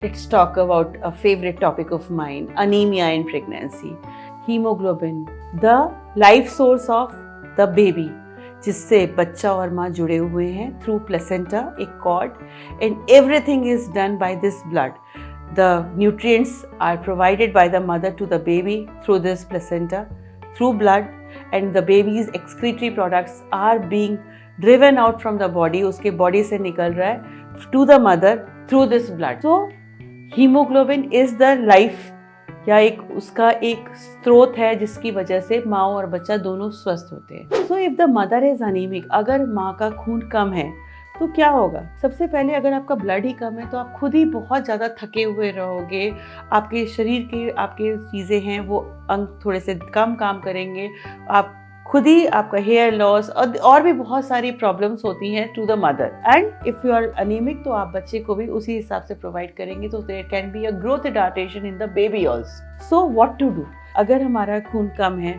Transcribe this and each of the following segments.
Let's talk about a favorite topic of mine, anemia in pregnancy. Hemoglobin, the life source of the baby, जिससे बच्चा और माँ जुड़े हुए हैं through placenta, एक cord, and everything is done by this blood. The nutrients are provided by the mother to the baby through this placenta, through blood, and the baby's excretory products are being driven out from the body, उसके body से निकल रहा है to the mother through this blood. So haemoglobin is the life या एक उसका एक स्रोत है जिसकी वजह से माँ और बच्चा दोनों स्वस्थ होते हैं. So if the mother is anaemic, अगर माँ का खून कम है तो क्या होगा? सबसे पहले अगर आपका ब्लड ही कम है तो आप खुद ही बहुत ज़्यादा थके हुए रहोगे. आपके शरीर के आपके चीज़ें हैं वो अंग थोड़े से कम काम करेंगे. आप खुद ही आपका हेयर लॉस और भी बहुत सारी प्रॉब्लम्स होती हैं to the mother. And if you are anaemic तो आप बच्चे को भी उसी हिसाब से प्रोवाइड करेंगे, तो there can be a growth retardation in the baby also. So what to do? अगर हमारा खून कम है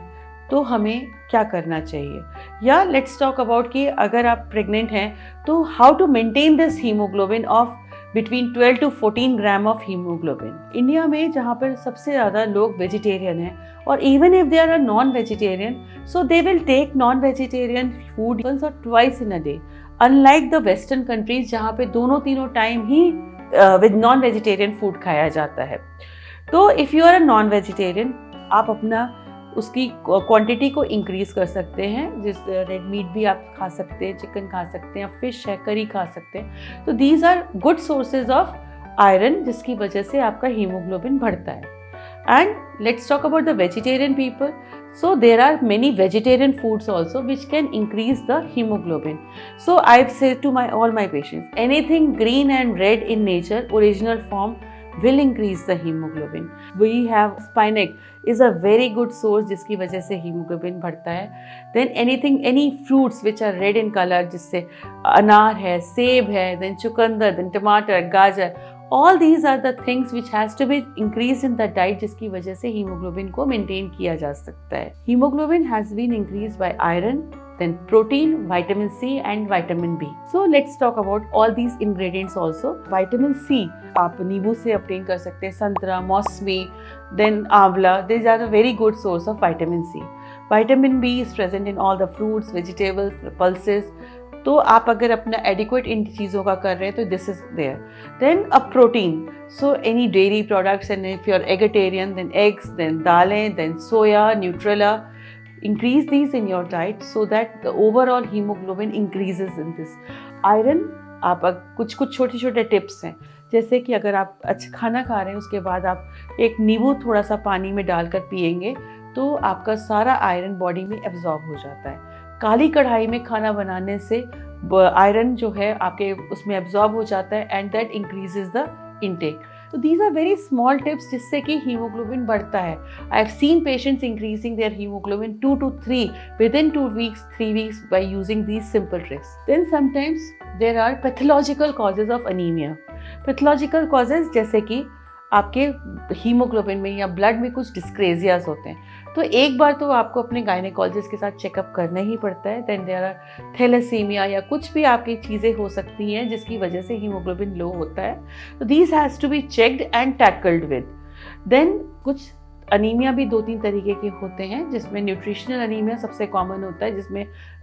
तो हमें क्या करना चाहिए? या लेट्स टॉक अबाउट कि अगर आप प्रेग्नेंट हैं तो how to maintain this haemoglobin of between 12 to 14 gram of haemoglobin. India में जहाँ पर सबसे ज़्यादा लोग वेजिटेरियन हैं, और even if they are a non vegetarian, so they will take non vegetarian food once or twice in a day. Unlike the western countries जहाँ पे दोनों तीनों टाइम ही विद नॉन वेजिटेरियन फूड खाया जाता है. तो if you are a non vegetarian, आप अपना उसकी क्वांटिटी को इंक्रीज कर सकते हैं. जिस रेड मीट भी आप खा सकते हैं, चिकन खा सकते हैं, फिश है, करी खा सकते हैं. तो these are good sources of iron जिसकी वजह से आपका हीमोग्लोबिन बढ़ता है. And let's talk about the vegetarian people. So there are many vegetarian foods also which can increase the hemoglobin. So I say to all my patients, anything green and red in nature, original form, will increase the hemoglobin. We have spinach is a very good source जिसकी वजह से hemoglobin बढ़ता है. Then any fruits which are red in color, जिससे अनार है, सेब है, then चुकंदर, then टमाटर, गाजर, all these are the things which has to be increased in the diet जिसकी वजह से hemoglobin को maintain किया जा सकता है. Hemoglobin has been increased by iron, then protein, vitamin C and vitamin B. So let's talk about all these ingredients also. Vitamin C आप नींबू से obtain कर सकते हैं, संतरा, मौसमी, then आंवला. These are a very good source of vitamin C. Vitamin B is present in all the fruits, vegetables, pulses. तो आप अगर अपना एडिक्वेट इन चीज़ों का कर रहे हैं तो this is there. Then a protein, so any dairy products, and if you are eggetarian then eggs, then दालें, then soya, Nutrela. Increase these in your diet so that the overall haemoglobin increases in this. Iron, आप कुछ छोटे छोटे tips हैं, जैसे कि अगर आप अच्छा खाना खा रहे हैं उसके बाद आप एक नींबू थोड़ा सा पानी में डालकर पिएंगे तो आपका सारा आयरन बॉडी में एब्जॉर्ब हो जाता है. काली कढ़ाई में खाना बनाने से आयरन जो है आपके उसमें एब्जॉर्ब हो जाता है and that increases the intake. तो these are very small tips जिससे कि हीमोग्लोबिन बढ़ता है. I have seen patients increasing their haemoglobin 2 to 3 within 2 weeks, 3 weeks by using these simple tricks. Then sometimes there are pathological causes of anemia. Pathological causes जैसे कि आपके haemoglobin में या blood में कुछ डिस्क्रेजियाज होते हैं, तो एक बार तो आपको अपने गायनेकोलॉजिस्ट के साथ चेकअप करना ही पड़ता है. देन देयर आर थैलेसीमिया या कुछ भी आपकी चीज़ें हो सकती हैं जिसकी वजह से हीमोग्लोबिन लो होता है. तो these has to be checked and tackled with. Then कुछ अनीमिया भी 2-3 तरीके के होते हैं, जिसमें न्यूट्रिशनल अनीमिया सबसे कॉमन होता है,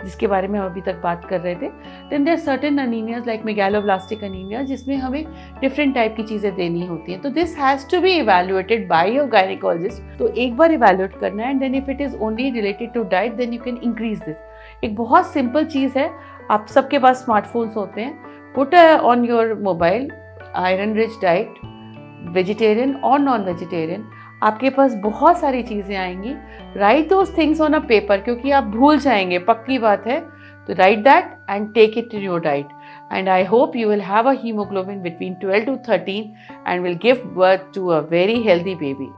जिसके बारे में हम अभी तक बात कर रहे थे. Then there certain anaemias like megaloblastic anaemia जिसमें हमें डिफरेंट टाइप की चीज़ें देनी होती हैं. तो this has to be evaluated by your gynaecologist. तो एक बार इवैल्यूएट करना है and then if it is only related to diet then you can increase this. एक बहुत सिंपल चीज़ है, आप सबके पास स्मार्टफोन्स होते हैं. Put on your mobile iron rich diet, vegetarian और नॉन वेजिटेरियन. आपके पास बहुत सारी चीज़ें आएंगी. Write those things on a paper, क्योंकि आप भूल जाएंगे, पक्की बात है. तो write that and take it in your diet. And I hope you will have a hemoglobin between 12 to 13 and will give birth to a very healthy baby.